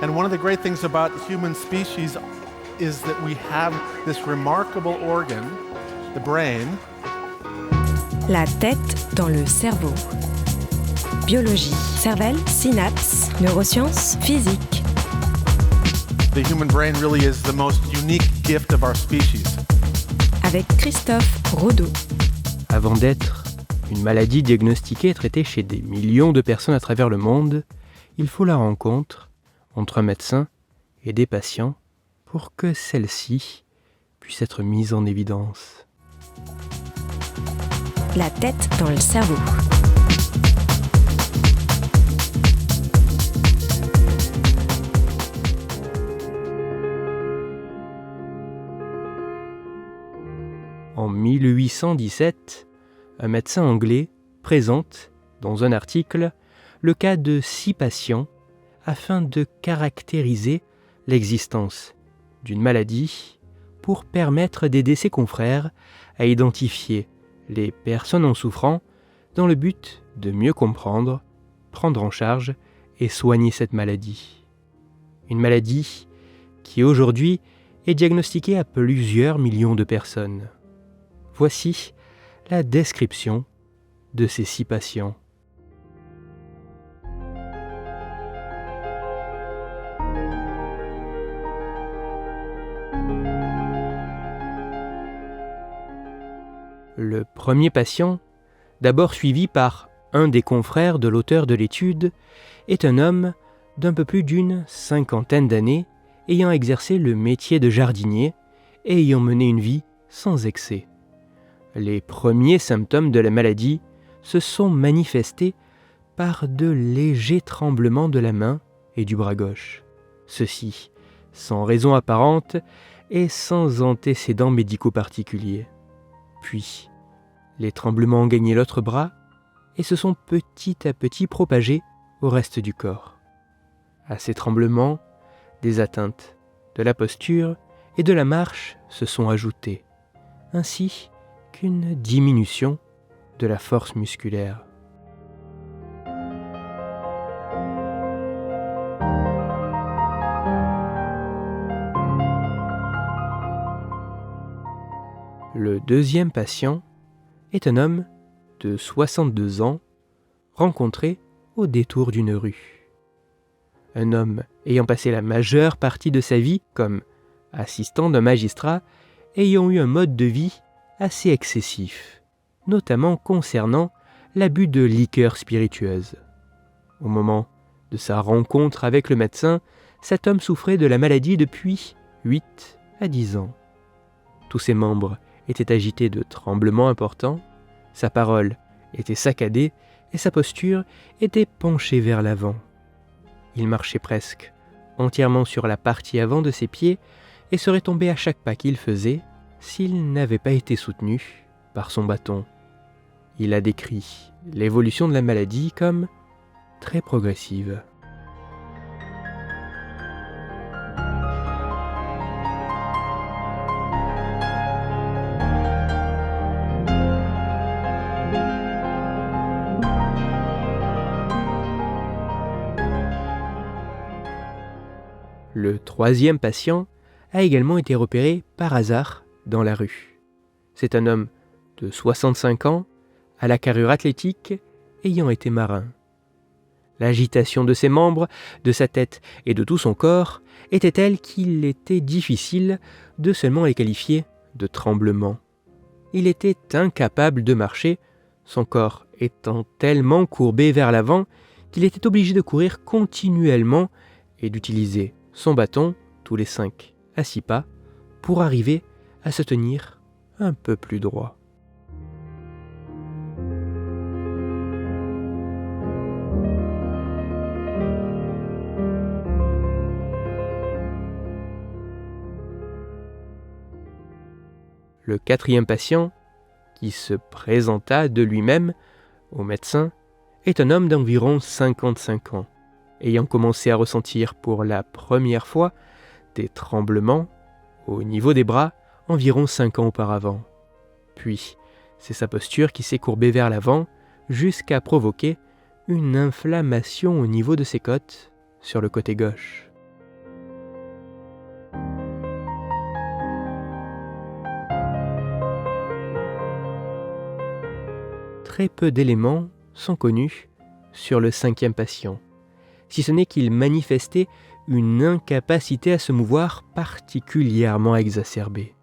And one of the great things about human species is that we have this remarkable organ, the brain. La tête dans le cerveau. Biologie, cervelle, synapses, neurosciences, physique. The human brain really is the most unique gift of our species. Avec Christophe Rodeau. Avant d'être une maladie diagnostiquée et traitée chez des millions de personnes à travers le monde, il faut la rencontre entre un médecin et des patients pour que celle-ci puisse être mise en évidence. La tête dans le cerveau. En 1817, un médecin anglais présente, dans un article, le cas de 6 patients afin de caractériser l'existence d'une maladie pour permettre d'aider ses confrères à identifier les personnes en souffrant dans le but de mieux comprendre, prendre en charge et soigner cette maladie. Une maladie qui aujourd'hui est diagnostiquée à plusieurs millions de personnes. Voici la description de ces 6 patients. Le premier patient, d'abord suivi par un des confrères de l'auteur de l'étude, est un homme d'un peu plus d'une 50aine d'années, ayant exercé le métier de jardinier et ayant mené une vie sans excès. Les premiers symptômes de la maladie se sont manifestés par de légers tremblements de la main et du bras gauche. Ceci sans raison apparente et sans antécédents médicaux particuliers. Puis, les tremblements ont gagné l'autre bras et se sont petit à petit propagés au reste du corps. À ces tremblements, des atteintes de la posture et de la marche se sont ajoutées, ainsi qu'une diminution de la force musculaire. Le deuxième patient est un homme de 62 ans rencontré au détour d'une rue. Un homme ayant passé la majeure partie de sa vie comme assistant d'un magistrat, ayant eu un mode de vie assez excessif, notamment concernant l'abus de liqueurs spiritueuses. Au moment de sa rencontre avec le médecin, cet homme souffrait de la maladie depuis 8 à 10 ans. Tous ses membres étaient agités de tremblements importants, sa parole était saccadée et sa posture était penchée vers l'avant. Il marchait presque entièrement sur la partie avant de ses pieds et serait tombé à chaque pas qu'il faisait s'il n'avait pas été soutenu par son bâton. Il a décrit l'évolution de la maladie comme très progressive. Le troisième patient a également été repéré par hasard dans la rue. C'est un homme de 65 ans, à la carrure athlétique, ayant été marin. L'agitation de ses membres, de sa tête et de tout son corps était telle qu'il était difficile de seulement les qualifier de tremblements. Il était incapable de marcher, son corps étant tellement courbé vers l'avant qu'il était obligé de courir continuellement et d'utiliser son bâton tous les 5 à 6 pas pour arriver à se tenir un peu plus droit. Le quatrième patient, qui se présenta de lui-même au médecin, est un homme d'environ 55 ans, ayant commencé à ressentir pour la première fois des tremblements au niveau des bras environ 5 ans auparavant. Puis, c'est sa posture qui s'est courbée vers l'avant jusqu'à provoquer une inflammation au niveau de ses côtes sur le côté gauche. très peu d'éléments sont connus sur le 5e patient, si ce n'est qu'il manifestait une incapacité à se mouvoir particulièrement exacerbée.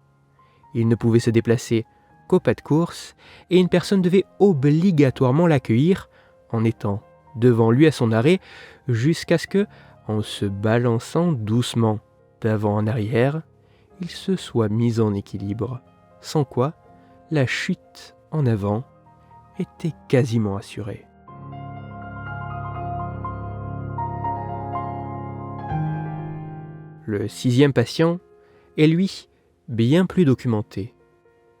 Il ne pouvait se déplacer qu'au pas de course et une personne devait obligatoirement l'accueillir en étant devant lui à son arrêt jusqu'à ce que, en se balançant doucement d'avant en arrière, il se soit mis en équilibre, sans quoi la chute en avant était quasiment assurée. Le 6e patient est lui bien plus documenté.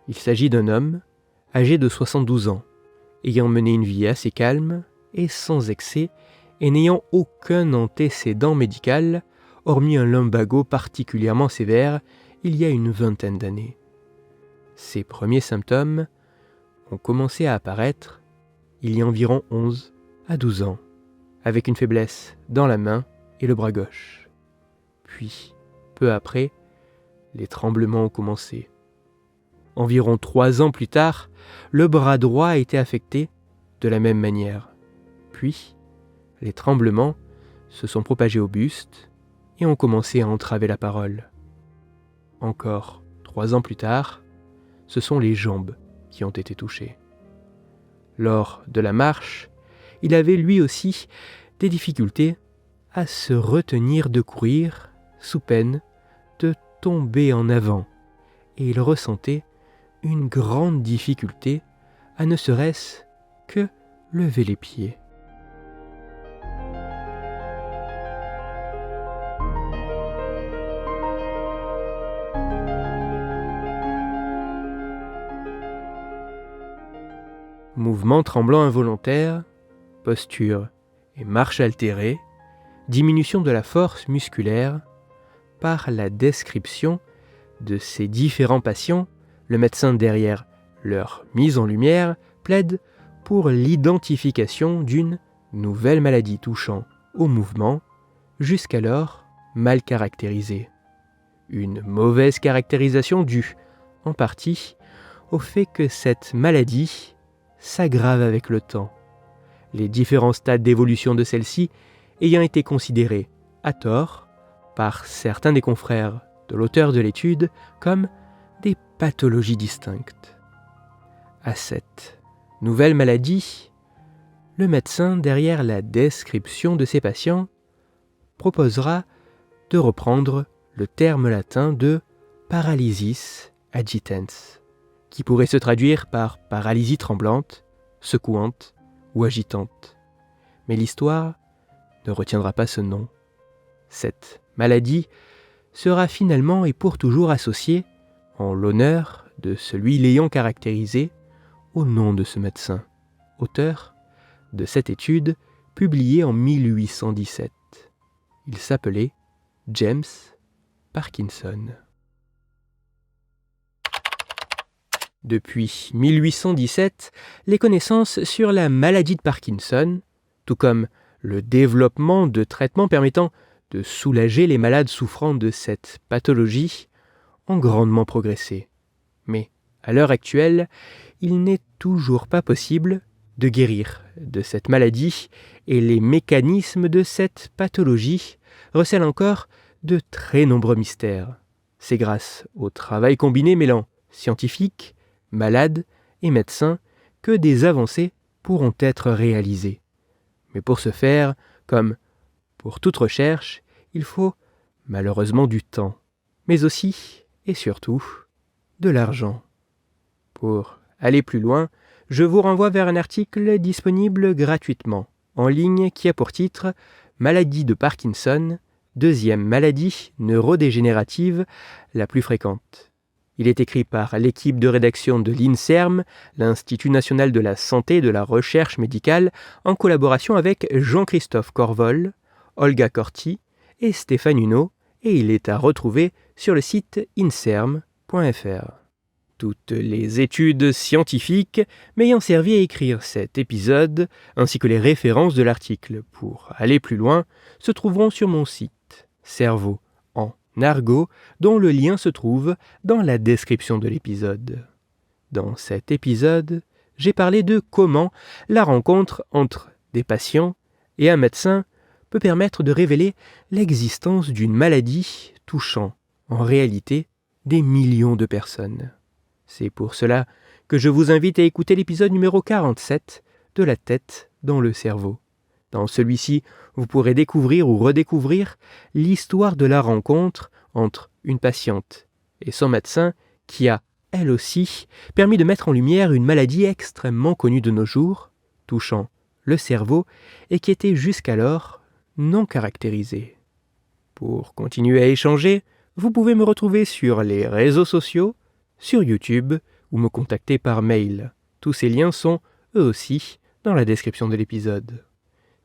Il s'agit d'un homme âgé de 72 ans, ayant mené une vie assez calme et sans excès et n'ayant aucun antécédent médical, hormis un lumbago particulièrement sévère il y a une vingtaine d'années. Ses premiers symptômes ont commencé à apparaître il y a environ 11 à 12 ans, avec une faiblesse dans la main et le bras gauche. Puis, peu après, les tremblements ont commencé. Environ 3 ans plus tard, le bras droit a été affecté de la même manière. Puis, les tremblements se sont propagés au buste et ont commencé à entraver la parole. Encore 3 ans plus tard, ce sont les jambes qui ont été touchées. Lors de la marche, il avait lui aussi des difficultés à se retenir de courir sous peine de tomber en avant, et il ressentait une grande difficulté à ne serait-ce que lever les pieds. Mouvements tremblants involontaires, posture et marche altérée, diminution de la force musculaire. Par la description de ces différents patients, le médecin derrière leur mise en lumière plaide pour l'identification d'une nouvelle maladie touchant au mouvement, jusqu'alors mal caractérisée. Une mauvaise caractérisation due, en partie, au fait que cette maladie s'aggrave avec le temps, les différents stades d'évolution de celle-ci ayant été considérés, à tort, par certains des confrères de l'auteur de l'étude comme des pathologies distinctes. À cette nouvelle maladie, le médecin derrière la description de ces patients proposera de reprendre le terme latin de paralysis agitans, qui pourrait se traduire par paralysie tremblante, secouante ou agitante. Mais l'histoire ne retiendra pas ce nom. Cette maladie sera finalement et pour toujours associée, en l'honneur de celui l'ayant caractérisé, au nom de ce médecin, auteur de cette étude publiée en 1817. Il s'appelait James Parkinson. Depuis 1817, les connaissances sur la maladie de Parkinson, tout comme le développement de traitements permettant de soulager les malades souffrant de cette pathologie, ont grandement progressé. Mais, à l'heure actuelle, il n'est toujours pas possible de guérir de cette maladie et les mécanismes de cette pathologie recèlent encore de très nombreux mystères. C'est grâce au travail combiné mêlant scientifiques, malades et médecins que des avancées pourront être réalisées. Mais pour ce faire, comme pour toute recherche, il faut malheureusement du temps, mais aussi et surtout de l'argent. Pour aller plus loin, je vous renvoie vers un article disponible gratuitement en ligne qui a pour titre « Maladie de Parkinson, deuxième maladie neurodégénérative la plus fréquente ». Il est écrit par l'équipe de rédaction de l'INSERM, l'Institut national de la santé et de la recherche médicale, en collaboration avec Jean-Christophe Corvol, Olga Corti et Stéphane Huneau, et il est à retrouver sur le site inserm.fr. Toutes les études scientifiques m'ayant servi à écrire cet épisode, ainsi que les références de l'article pour aller plus loin, se trouveront sur mon site, Cerveau en argot, dont le lien se trouve dans la description de l'épisode. Dans cet épisode, j'ai parlé de comment la rencontre entre des patients et un médecin peut permettre de révéler l'existence d'une maladie touchant, en réalité, des millions de personnes. C'est pour cela que je vous invite à écouter l'épisode numéro 47 de La tête dans le cerveau. Dans celui-ci, vous pourrez découvrir ou redécouvrir l'histoire de la rencontre entre une patiente et son médecin qui a, elle aussi, permis de mettre en lumière une maladie extrêmement connue de nos jours, touchant le cerveau et qui était jusqu'alors non caractérisée. Pour continuer à échanger, vous pouvez me retrouver sur les réseaux sociaux, sur YouTube ou me contacter par mail. Tous ces liens sont, eux aussi, dans la description de l'épisode.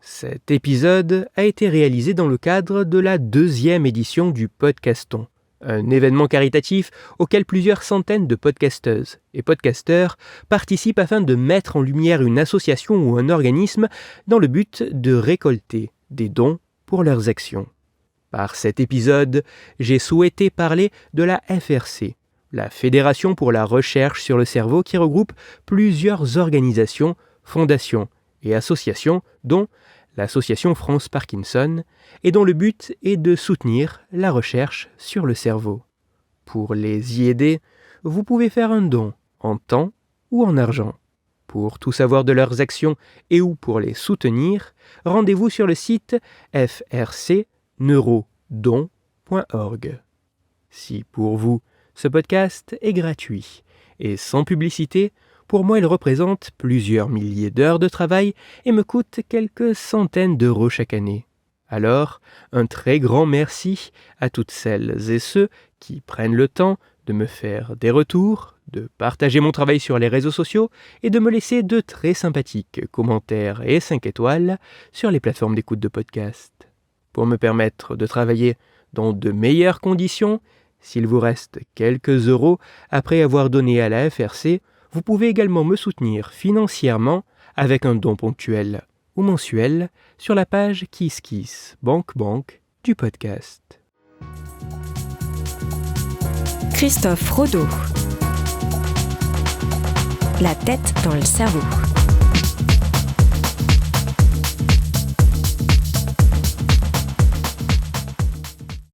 Cet épisode a été réalisé dans le cadre de la 2e édition du Podcaston, un événement caritatif auquel plusieurs centaines de podcasteuses et podcasteurs participent afin de mettre en lumière une association ou un organisme dans le but de récolter des dons pour leurs actions. Par cet épisode, j'ai souhaité parler de la FRC, la Fédération pour la recherche sur le cerveau qui regroupe plusieurs organisations, fondations et associations, dont l'Association France Parkinson, et dont le but est de soutenir la recherche sur le cerveau. Pour les y aider, vous pouvez faire un don en temps ou en argent. Pour tout savoir de leurs actions et ou pour les soutenir, rendez-vous sur le site frcneurodon.org. Si pour vous, ce podcast est gratuit et sans publicité, pour moi, il représente plusieurs milliers d'heures de travail et me coûte quelques centaines d'euros chaque année. Alors, un très grand merci à toutes celles et ceux qui prennent le temps de me faire des retours, de partager mon travail sur les réseaux sociaux et de me laisser de très sympathiques commentaires et 5 étoiles sur les plateformes d'écoute de podcast. Pour me permettre de travailler dans de meilleures conditions, s'il vous reste quelques euros après avoir donné à la FRC, vous pouvez également me soutenir financièrement avec un don ponctuel ou mensuel sur la page KissKiss Bank du podcast. Christophe Rodeau. La tête dans le cerveau.